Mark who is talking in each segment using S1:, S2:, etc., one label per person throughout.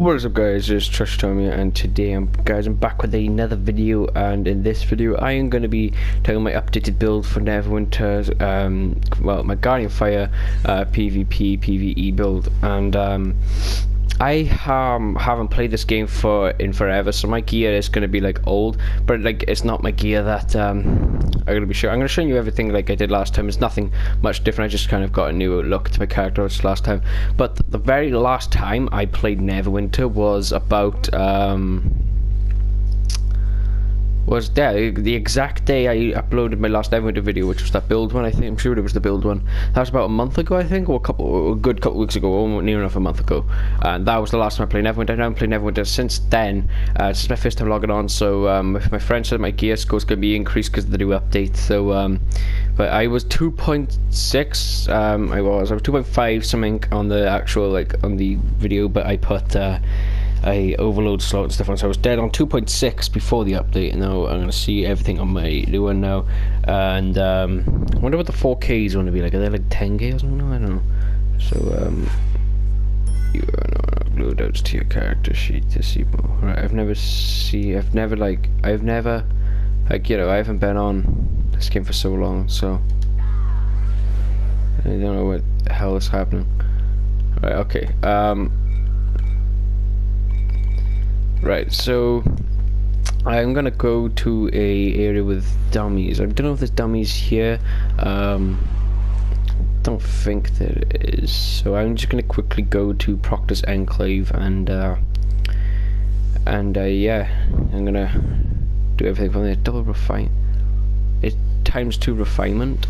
S1: What is up, guys? It's Trash Tommy, and today I'm back with another video. And in this video I am going to be telling my updated build for Neverwinter's well, my Guardian Fire PvP PvE build. And I haven't played this game in forever, so my gear is going to be like old, but like it's not my gear that I'm going to be showing. I'm going to show you everything like I did last time. It's nothing much different. I just kind of got a new look to my character last time. But the very last time I played Neverwinter was about the exact day I uploaded my last Neverwinter video, which was that build one. I'm sure it was the build one. That was about a month ago, I think, or a good couple weeks ago, almost near enough a month ago. And that was the last time I played Neverwinter. I haven't played Neverwinter since then. This is my first time logging on, so my friend said my gear score is going to be increased because of the new update. So but I was 2.6. I was 2.5 something on the actual on the video, but I put I overload slot and stuff on, so I was dead on 2.6 before the update, and now I'm going to see everything on my new one now. And I wonder what the 4K is going to be like. Are they like 10K or something? I don't know. So you are loadouts to your character sheet to see more. Right, I haven't been on this game for so long, so I don't know what the hell is happening. Right, okay. Right, so I'm gonna go to a area with dummies. I don't know if there's dummies here. Don't think there is. So I'm just gonna quickly go to Proctor's Enclave and yeah, I'm gonna do everything from there. Double refine. It ×2 refinement.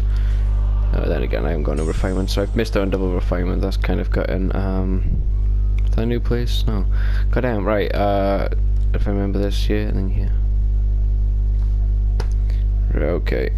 S1: Then again, I haven't got no refinement, so I've missed out on double refinement. That's kind of gotten Is that a new place? No. Goddamn, right, if I remember this here, and then here. Right, okay.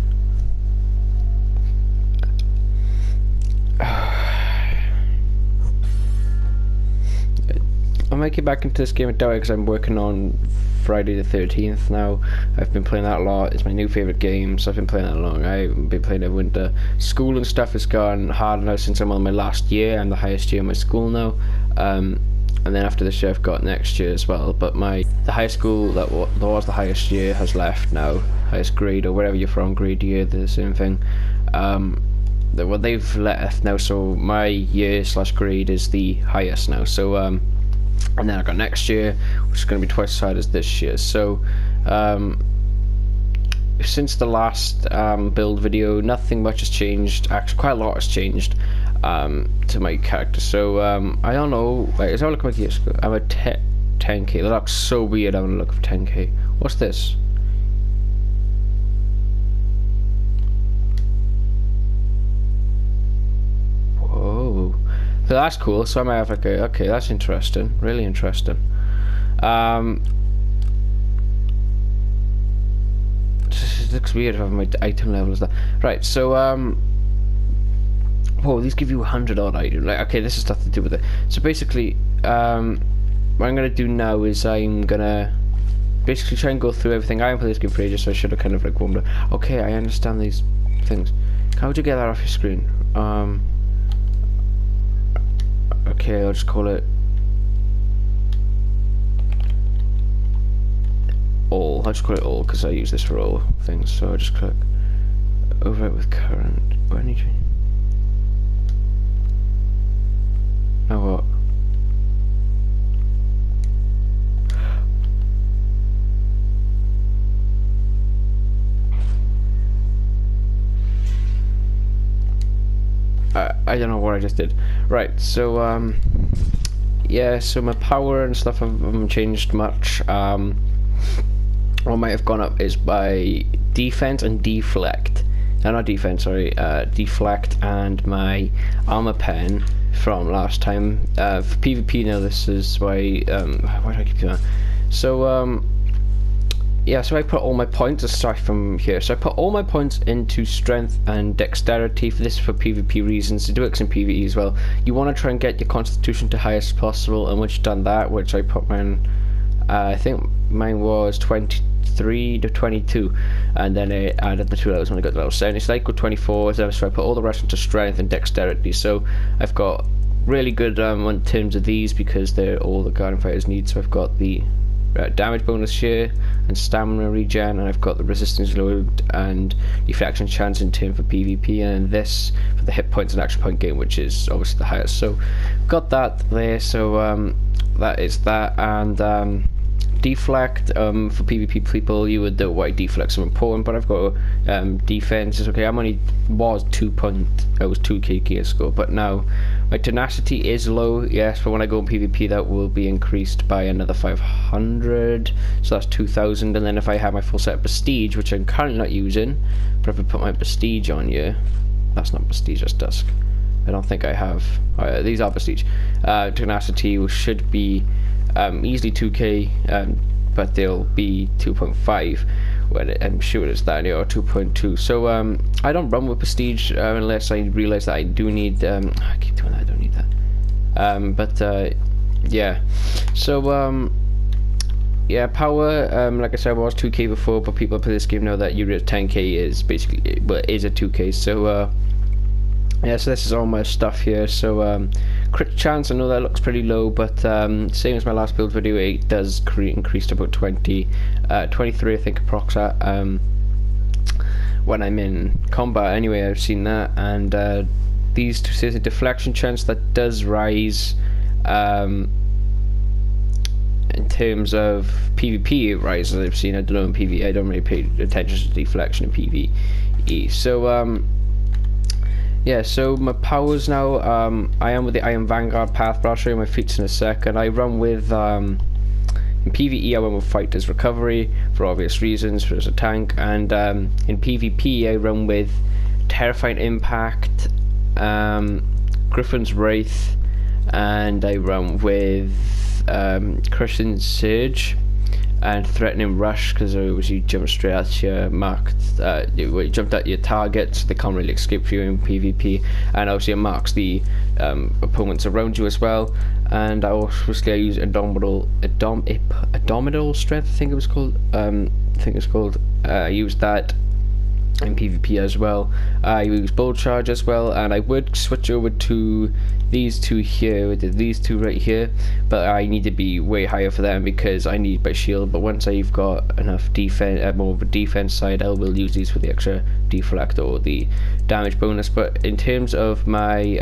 S1: I might get back into this game at because I'm working on Friday the 13th now. I've been playing that a lot. It's my new favourite game, so I've been playing that long. I haven't been playing Neverwinter. School and stuff has gone hard now since I'm on my last year. I'm the highest year in my school now. And then after this year I've got next year as well, but the high school that was the highest year has left now. Highest grade, or wherever you're from, grade year, the same thing. Well, they've left now, so my year / grade is the highest now. So and then I got next year, which is going to be twice as hard as this year. So since the last build video, nothing much has changed. Actually, quite a lot has changed to my character. So I don't know. Wait, is that look like yes? I'm at 10K. That looks so weird. I'm gonna look for 10K. What's this? Whoa. So that's cool. So I might have like okay, that's interesting. Really interesting. It looks weird having my item level is that. Right, so whoa, these give you 100 odd items. Like, okay, this has nothing to do with it. So basically, what I'm gonna do now is I'm gonna basically try and go through everything. I haven't played this game for ages, so I should have kind of like warmed up. Okay, I understand these things. How would you get that off your screen? Okay, I'll just call it all. I'll just call it all because I use this for all things. So I just click over it with current. What I need to. Now what? I don't know what I just did. Right, so yeah, so my power and stuff haven't changed much. What might have gone up is by defense and deflect. No, not defense, sorry, deflect and my armor pen from last time. For PvP now, this is why do I keep doing that? So yeah, so I put all my points, let's start from here. So I put all my points into strength and dexterity for this, for PvP reasons. To do it in PvE as well, you want to try and get your constitution to highest possible, and once you've done that, which I put mine, I think mine was 23 to 22, and then I added the 2 levels when I got to level 7. It's like with 24, so I put all the rest into strength and dexterity. So I've got really good in terms of these because they're all the Guardian Fighters need. So I've got the damage bonus here and stamina regen, and I've got the resistance load and deflection chance in turn for PvP, and this for the hit points and action point gain, which is obviously the highest. So got that there. So that is that. And deflect, for PvP people, you would know why deflects are important, but I've got defense is okay. I was 2k gear score, but now my tenacity is low, yes, but when I go in PvP that will be increased by another 500, so that's 2000. And then if I have my full set of prestige, which I'm currently not using, but if I put my prestige on here, that's not prestige, that's dusk. I don't think I have. These are prestige. Tenacity should be easily 2k, but they'll be 2.5 when I'm sure it's that, or 2.2. So I don't run with prestige unless I realize that I do need. I keep doing that. I don't need that. Yeah. So yeah, power. Like I said, I was 2k before, but people play this game know that your 10k is basically is a 2k. So yeah, so this is all my stuff here. So crit chance, I know that looks pretty low, but same as my last build video, it does increase to about 23 I think approx when I'm in combat. Anyway, I've seen that. And these two says a deflection chance that does rise in terms of PvP. It rises, I've seen. I don't know in PvE, I don't really pay attention to deflection in PvE. So yeah, so my powers now, I am with the Iron Vanguard path, but I'll show you my feats in a second. I run with, in PvE I run with Fighter's Recovery, for obvious reasons, for as a tank, and in PvP I run with Terrifying Impact, Griffin's Wraith, and I run with Crushing Surge, and Threatening Rush, because you jump straight at your marked, you jumped at your target, so they can't really escape you in PvP, and obviously it marks the opponents around you as well. And I obviously use Indomitable Strength, I think it was called. I use that in PvP as well. I use Bold Charge as well, and I would switch over to these two here, these two right here, but I need to be way higher for them because I need my shield. But once I've got enough defense, more of a defense side, I will use these for the extra deflect or the damage bonus. But in terms of my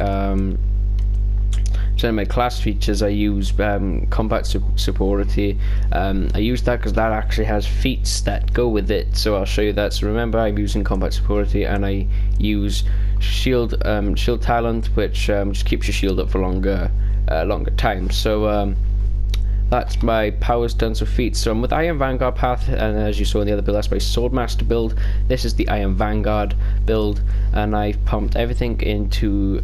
S1: so in my class features, I use combat superiority. I use that because that actually has feats that go with it, so I'll show you that. So remember, I'm using combat superiority, and I use shield talent, which just keeps your shield up for longer time. So that's my powers done. So feats. So I'm with Iron Vanguard path, and as you saw in the other build, that's my Swordmaster build. This is the Iron Vanguard build, and I've pumped everything into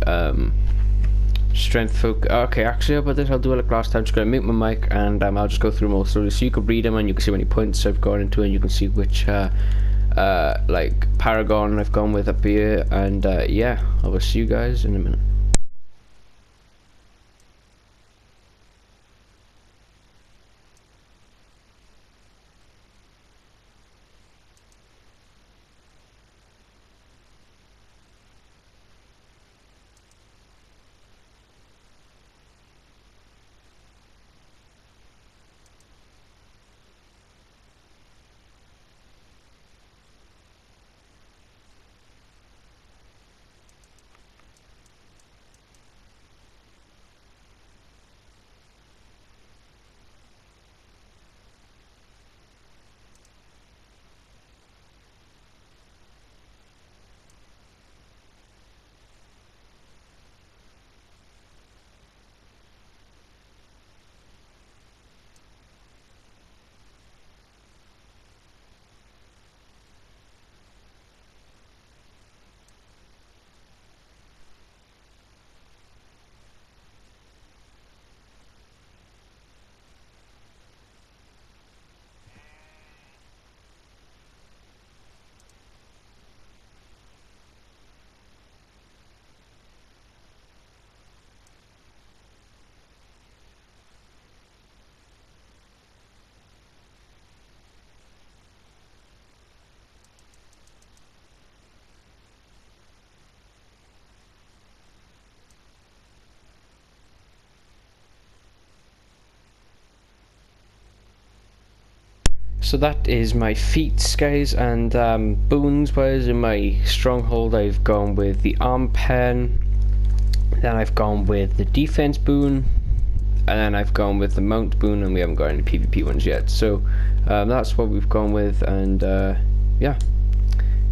S1: strength focus. Okay, actually about this I'll do it like last time. Just gonna mute my mic, and I'll just go through them all slowly so you can read them and you can see how many points I've gone into, and you can see which like Paragon I've gone with up here. And yeah, I will see you guys in a minute. so that is my feats, guys, and boons wise in my stronghold I've gone with the arm pen, then I've gone with the defense boon, and then I've gone with the mount boon, and we haven't got any PvP ones yet. So that's what we've gone with, and yeah.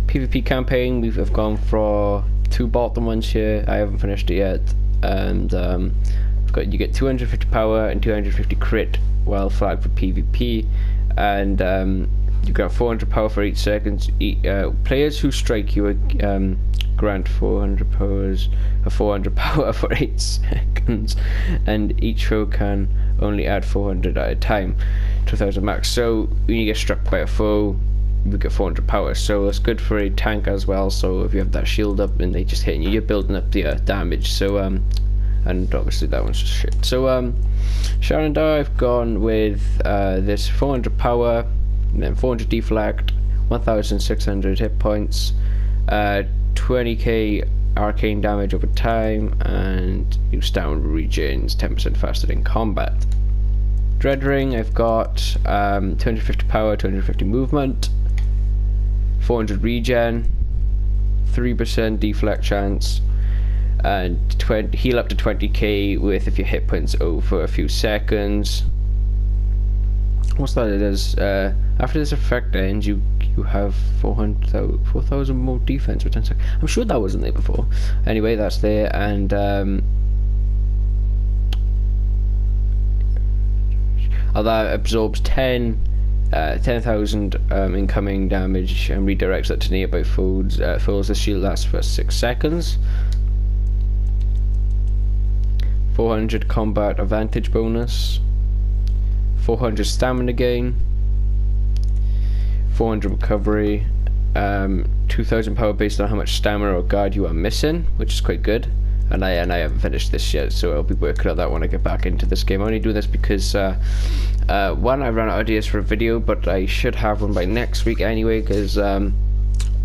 S1: PvP campaign, I've gone for 2 bottom ones here. I haven't finished it yet, and you get 250 power and 250 crit while flagged for PvP, and you got 400 power for 8 seconds. Players who strike you grant 400 power for 8 seconds, and each foe can only add 400 at a time to 1000 max. So when you get struck by a foe, you get 400 power, so it's good for a tank as well. So if you have that shield up and they just hitting you, you're building up the damage. So and obviously that one's just shit. So Sharandar, I've gone with this 400 power, and then 400 deflect, 1600 hit points, 20k arcane damage over time, and your stamina regens 10% faster in combat. Dread Ring, I've got 250 power, 250 movement, 400 regen, 3% deflect chance, and heal up to 20k with if your hit points over a few seconds. What's that? It is after this effect ends, you have 4,000 more defense for 10 seconds. I'm sure that wasn't there before. Anyway, that's there, and that absorbs 10,000 incoming damage and redirects that to nearby foes. The shield lasts for 6 seconds. 400 combat advantage bonus, 400 stamina gain, 400 recovery, 2000 power based on how much stamina or guard you are missing, which is quite good. And I haven't finished this yet, so I'll be working on that when I get back into this game. I only do this because one, I ran out of ideas for a video, but I should have one by next week anyway, because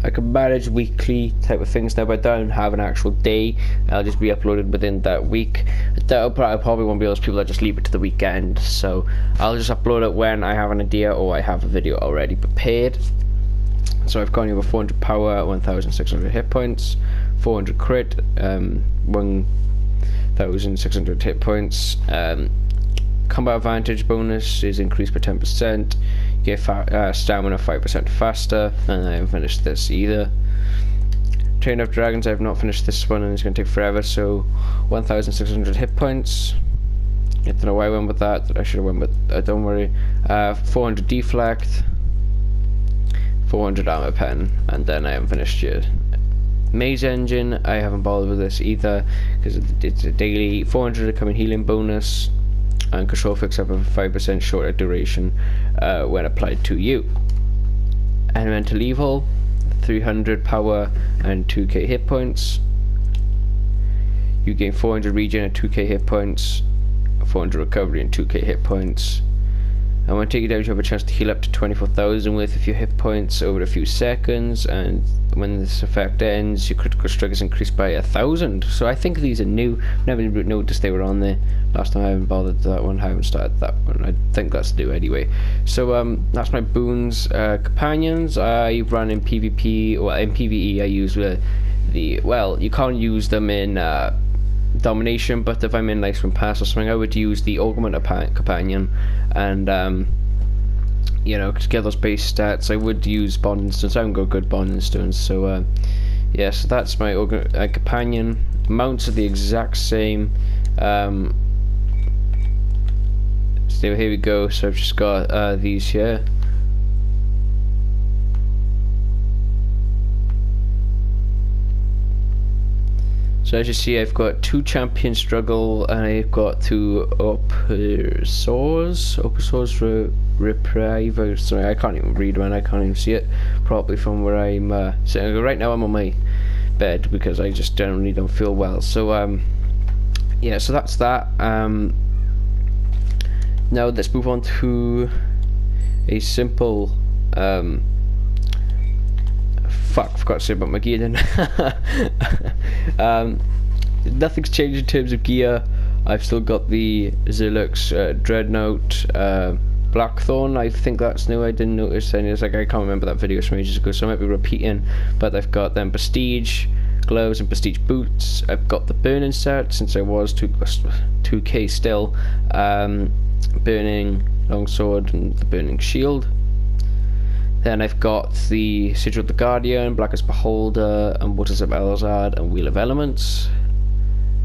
S1: I can manage weekly type of things now, but I don't have an actual day. I'll just be uploaded within that week. I probably won't be those people that just leave it to the weekend, so I'll just upload it when I have an idea or I have a video already prepared. So I've gone over 400 power, 1600 hit points, 400 crit, 1600 hit points. Combat advantage bonus is increased by 10%. You get stamina 5% faster, and I haven't finished this either. Train of Dragons, I've not finished this one, and it's going to take forever. So 1600 hit points. I don't know why I went with that. I should have went with don't worry. 400 deflect, 400 armor pen, and then I haven't finished yet. Maze Engine, I haven't bothered with this either because it's a daily 400 incoming healing bonus, and control fix have a 5% shorter duration when applied to you. Elemental Evil, 300 power and 2k hit points. You gain 400 regen and 2k hit points, 400 recovery and 2k hit points. And when taking damage, you have a chance to heal up to 24,000 worth of your hit points over a few seconds, and when this effect ends, your critical strike is increased by 1,000. So I think these are new. Never noticed they were on there. Last time I haven't bothered that one, I haven't started that one. I think that's new anyway. So that's my boons. Companions, I run in PvP, or in PvE I use well, you can't use them in domination, but if I'm in like Swim Pass or something, I would use the augment companion, and you know, to get those base stats, I would use bonding stones. I haven't got good bonding stones, so yeah, so that's my companion. Mounts are the exact same. So here we go. So I've just got these here. So as you see, I've got 2 champion struggle, and I've got 2 oppressors reprieve. Sorry, I can't even read, man. I can't even see it properly from where I'm sitting. Right now I'm on my bed because I just generally don't feel well. So yeah, so that's that. Now let's move on to a simple fuck, forgot to say about my gear then. Nothing's changed in terms of gear. I've still got the Zilux Dreadnought Blackthorn. I think that's new. I didn't notice any. It's like I can't remember that video from ages ago, so I might be repeating. But I've got them prestige gloves and prestige boots. I've got the burning set since I was 2k still. Burning longsword and the burning shield. Then I've got the Sigil of the Guardian, Blackest Beholder, and Waters of Elzard, and Wheel of Elements.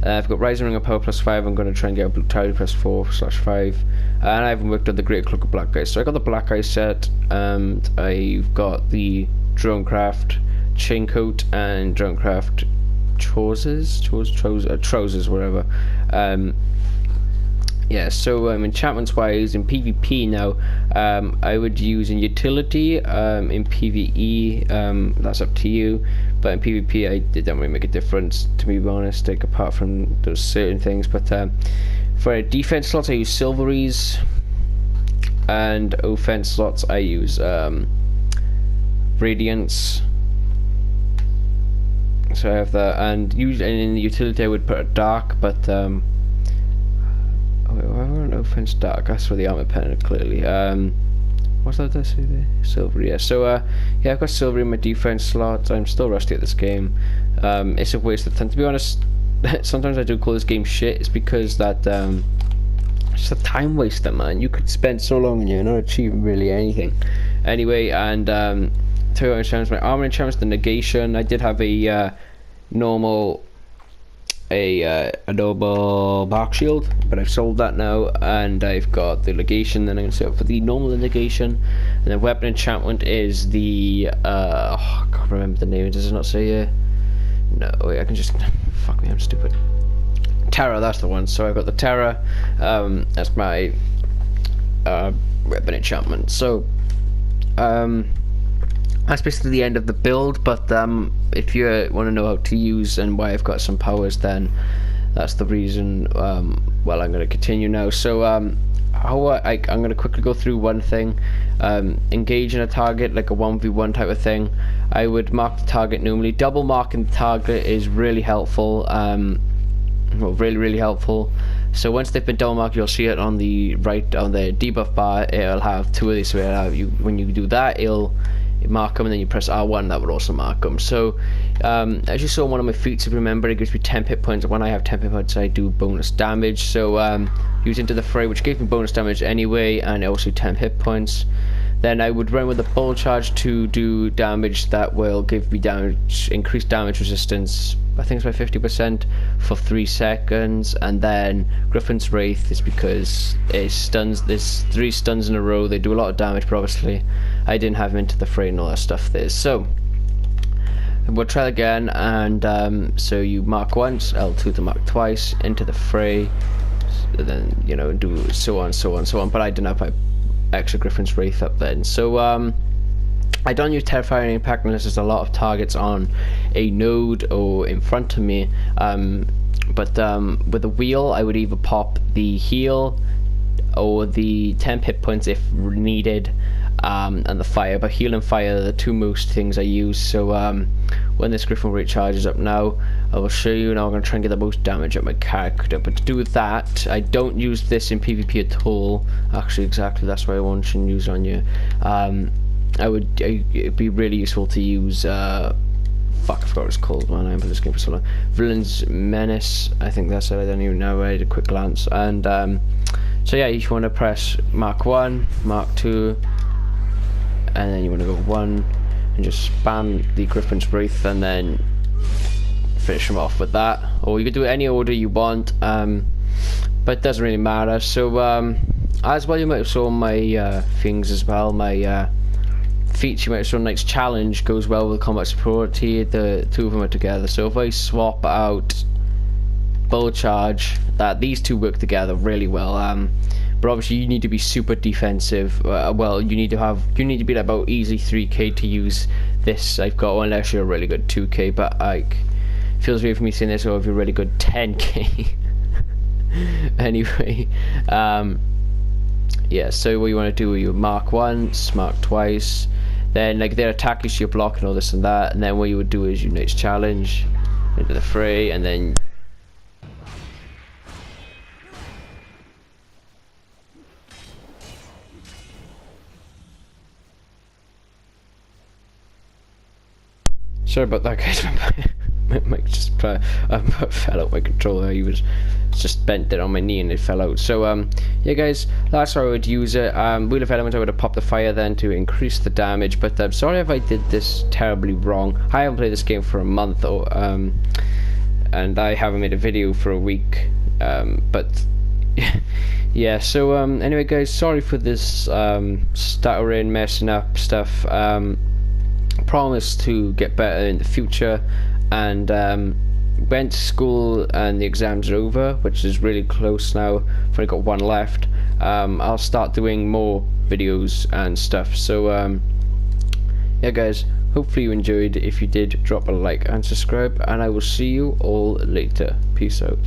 S1: I've got Rising Ring of Power +5. I'm going to try and get a Blue Tide +4/5. And I haven't worked on the Great Cloak of Black Ice. So I got the Black Ice set, and I've got the Dronecraft Chaincoat and Dronecraft trousers, whatever. Yeah, so enchantments wise, in PvP now, I would use in utility, in PvE, that's up to you, but in PvP it don't really make a difference, to be honest, like apart from those certain things. But for defense slots I use Silveries, and offense slots I use Radiance. So I have that, and usually in the utility I would put a Dark, but an offense Dark, that's where the armor pen clearly. What's that I say there? Silver, yeah. So yeah, I've got Silver in my defense slot. I'm still rusty at this game. It's a waste of time, to be honest. Sometimes I do call this game shit. It's because that it's a time waster, man. You could spend so long and you're not achieving really anything. Anyway, and two enchantments. My armor enchantments, the negation. I did have a normal noble bark shield, but I've sold that now, and I've got the negation. Then I'm going to set up for the normal negation, and the weapon enchantment is the I can't remember the name. Does it not say here? No, wait, I can just fuck me, I'm stupid. Terror, that's the one. So I've got the Terror. That's my weapon enchantment. So that's basically the end of the build, but if you want to know how to use and why I've got some powers, then that's the reason. Well, I'm going to continue now. So I'm going to quickly go through one thing. Engaging a target, like a 1v1 type of thing, I would mark the target normally. Double marking the target is really helpful. Well, really helpful. So once they've been double marked, you'll see it on the right, on the debuff bar. It'll have two of these. So it'll have when you do that, it'll mark them, and then you press R1, that would also mark them. So as you saw in one of my feats, if you remember, it gives me 10 hit points. When I have 10 hit points, I do bonus damage. So use Into the Fray, which gave me bonus damage anyway, and also 10 hit points. Then I would run with a bull charge to do damage that will give me damage, increased damage resistance, I think it's by 50% for 3 seconds. And then Griffin's Wraith is because it stuns, there's 3 stuns in a row, they do a lot of damage, but obviously I didn't have him Into the Fray and all that stuff there. So we'll try again, and so you mark once, L2 to mark twice, Into the Fray, then you know, do so on, but I didn't have my extra Griffin's Wraith up then. So I don't use Terrifying Impact unless there's a lot of targets on a node or in front of me, but with the wheel I would either pop the heal or the 10 hit points if needed, and the fire. But heal and fire are the two most things I use. So when this Griffin rate charges up now, I will show you. Now I'm going to try and get the most damage at my character, but to do that I don't use this in PvP at all. Actually, exactly, that's why I want to use on you. It'd be really useful to use fuck, I forgot what it's called, man. I haven't played this game for so long. Villain's Menace, I think that's it. I don't even know. I had a quick glance. And so yeah, you want to press mark 1, mark 2, and then you want to go 1 and just spam the Griffin's Wraith, and then finish them off with that. Or you could do it any order you want, but it doesn't really matter. So as well, you might have saw my things as well. My feats, you might have saw Knight's Challenge goes well with combat superiority. The two of them are together. So if I swap out Bull Charge, these two work together really well. But obviously you need to be super defensive. Well, you need to be about easy 3k to use this. I've got, unless you're a really good 2k, but like, feels weird for me saying this, or if you're really good 10k. Anyway, yeah, so what you want to do, you mark once, mark twice, then like their attack is your block and all this and that, and then what you would do is you Knight's Challenge, Into the Fray, and then Sorry about that, guys. My mic just fell out my controller. He was just bent it on my knee and it fell out. So yeah, guys, that's how I would use it. Wheel of Element, I would have popped the fire then to increase the damage. But I'm sorry if I did this terribly wrong. I haven't played this game for a month, or and I haven't made a video for a week. But yeah. So anyway, guys, sorry for this stuttering, messing up stuff. Promise to get better in the future, and went to school and the exams are over, which is really close now. I've only got one left. I'll start doing more videos and stuff. So yeah, guys, hopefully you enjoyed. If you did, drop a like and subscribe, and I will see you all later. Peace out.